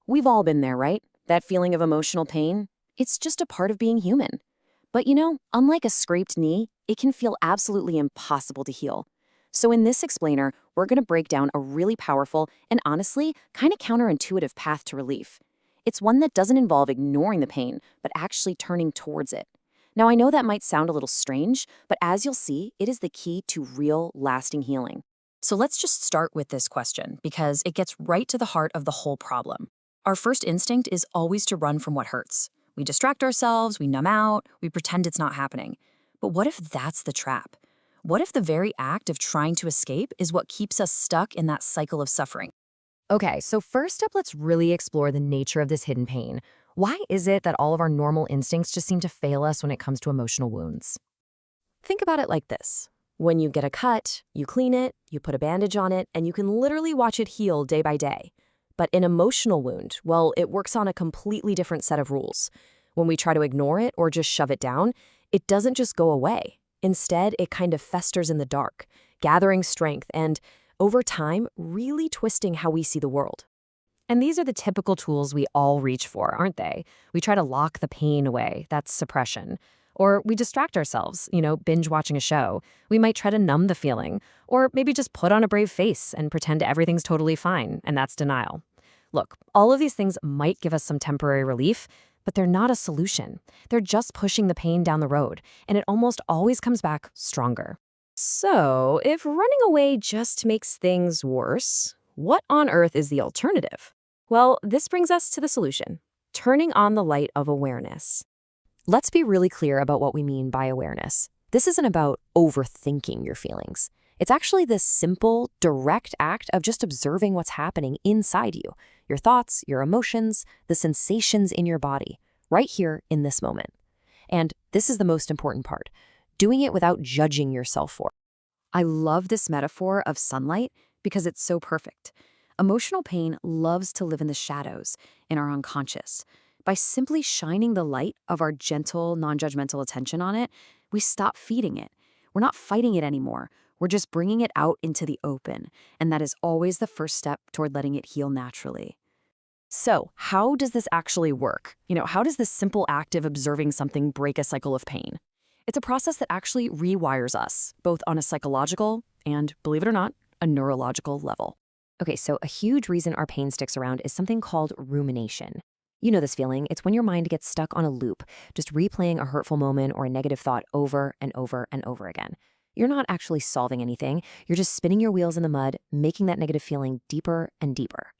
We've all been there, right? That feeling of emotional pain? It's just a part of being human. But unlike a scraped knee, it can feel absolutely impossible to heal. So in this explainer, we're going to break down a really powerful and honestly, kind of counterintuitive path to relief. It's one that doesn't involve ignoring the pain, but actually turning towards it. Now, I know that might sound a little strange, but as you'll see, it is the key to real, lasting healing. So let's just start with this question, because it gets right to the heart of the whole problem. Our first instinct is always to run from what hurts. We distract ourselves, we numb out, we pretend it's not happening. But what if that's the trap? What if the very act of trying to escape is what keeps us stuck in that cycle of suffering? Okay, so first up, let's really explore the nature of this hidden pain. Why is it that all of our normal instincts just seem to fail us when it comes to emotional wounds? Think about it like this. When you get a cut, you clean it, you put a bandage on it, and you can literally watch it heal day by day. But an emotional wound, well, it works on a completely different set of rules. When we try to ignore it or just shove it down, it doesn't just go away. Instead, it kind of festers in the dark, gathering strength and, over time, really twisting how we see the world. And these are the typical tools we all reach for, aren't they? We try to lock the pain away, that's suppression. Or we distract ourselves, binge watching a show. We might try to numb the feeling, or maybe just put on a brave face and pretend everything's totally fine, and that's denial. Look, all of these things might give us some temporary relief, but they're not a solution. They're just pushing the pain down the road, and it almost always comes back stronger. So, if running away just makes things worse, what on earth is the alternative? Well, this brings us to the solution: turning on the light of awareness. Let's be really clear about what we mean by awareness. This isn't about overthinking your feelings. It's actually this simple, direct act of just observing what's happening inside you, your thoughts, your emotions, the sensations in your body, right here in this moment. And this is the most important part, doing it without judging yourself for it. I love this metaphor of sunlight because it's so perfect. Emotional pain loves to live in the shadows, in our unconscious. By simply shining the light of our gentle, non-judgmental attention on it, we stop feeding it. We're not fighting it anymore. We're just bringing it out into the open, and that is always the first step toward letting it heal naturally. So, how does this actually work? How does this simple act of observing something break a cycle of pain? It's a process that actually rewires us, both on a psychological and, believe it or not, a neurological level. Okay, so a huge reason our pain sticks around is something called rumination. You know this feeling. It's when your mind gets stuck on a loop, just replaying a hurtful moment or a negative thought over and over and over again. You're not actually solving anything. You're just spinning your wheels in the mud, making that negative feeling deeper and deeper.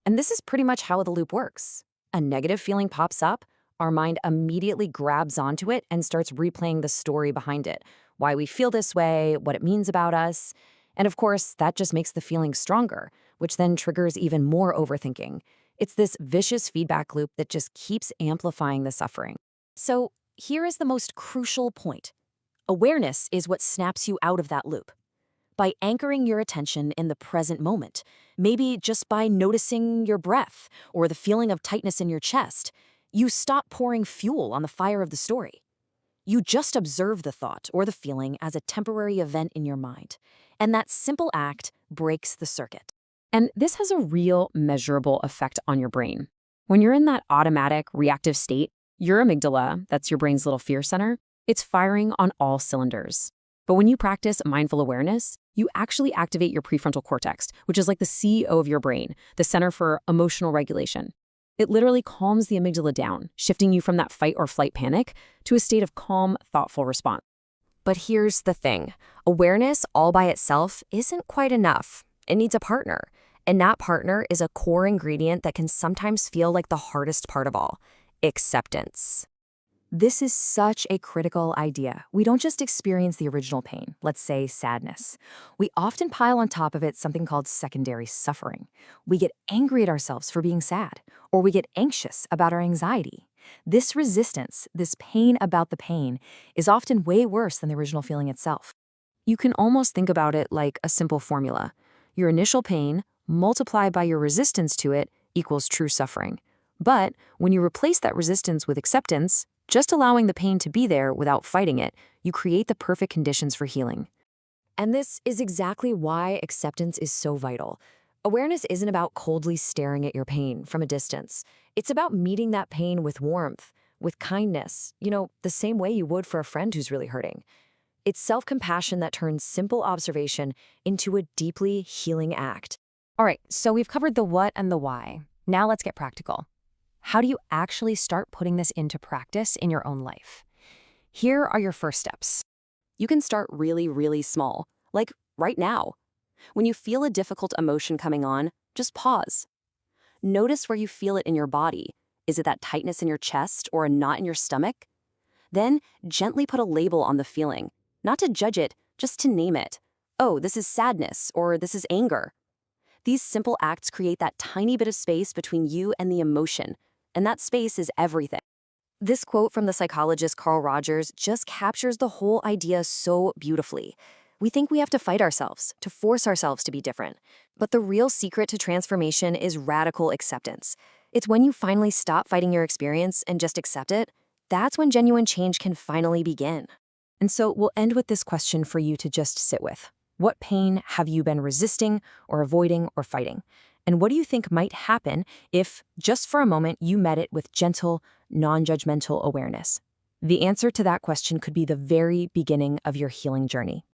And this is pretty much how the loop works. A negative feeling pops up, our mind immediately grabs onto it and starts replaying the story behind it, why we feel this way, what it means about us. And of course, that just makes the feeling stronger, which then triggers even more overthinking. It's this vicious feedback loop that just keeps amplifying the suffering. So here is the most crucial point. Awareness is what snaps you out of that loop. By anchoring your attention in the present moment, maybe just by noticing your breath or the feeling of tightness in your chest, you stop pouring fuel on the fire of the story. You just observe the thought or the feeling as a temporary event in your mind, and that simple act breaks the circuit. And this has a real measurable effect on your brain. When you're in that automatic reactive state, your amygdala, that's your brain's little fear center, it's firing on all cylinders. But when you practice mindful awareness, you actually activate your prefrontal cortex, which is like the CEO of your brain, the center for emotional regulation. It literally calms the amygdala down, shifting you from that fight or flight panic to a state of calm, thoughtful response. But here's the thing. Awareness all by itself isn't quite enough. It needs a partner. And that partner is a core ingredient that can sometimes feel like the hardest part of all: acceptance. This is such a critical idea. We don't just experience the original pain, let's say sadness. We often pile on top of it something called secondary suffering. We get angry at ourselves for being sad, or we get anxious about our anxiety. This resistance, this pain about the pain, is often way worse than the original feeling itself. You can almost think about it like a simple formula. Your initial pain multiplied by your resistance to it equals true suffering. But when you replace that resistance with acceptance, just allowing the pain to be there without fighting it, you create the perfect conditions for healing. And this is exactly why acceptance is so vital. Awareness isn't about coldly staring at your pain from a distance. It's about meeting that pain with warmth, with kindness, the same way you would for a friend who's really hurting. It's self-compassion that turns simple observation into a deeply healing act. All right, so we've covered the what and the why. Now let's get practical. How do you actually start putting this into practice in your own life? Here are your first steps. You can start really, really small, like right now. When you feel a difficult emotion coming on, just pause. Notice where you feel it in your body. Is it that tightness in your chest or a knot in your stomach? Then gently put a label on the feeling, not to judge it, just to name it. Oh, this is sadness, or this is anger. These simple acts create that tiny bit of space between you and the emotion, and that space is everything. This quote from the psychologist Carl Rogers just captures the whole idea so beautifully. We think we have to fight ourselves, to force ourselves to be different. But the real secret to transformation is radical acceptance. It's when you finally stop fighting your experience and just accept it, that's when genuine change can finally begin. And so we'll end with this question for you to just sit with. What pain have you been resisting or avoiding or fighting? And what do you think might happen if, just for a moment, you met it with gentle, non-judgmental awareness? The answer to that question could be the very beginning of your healing journey.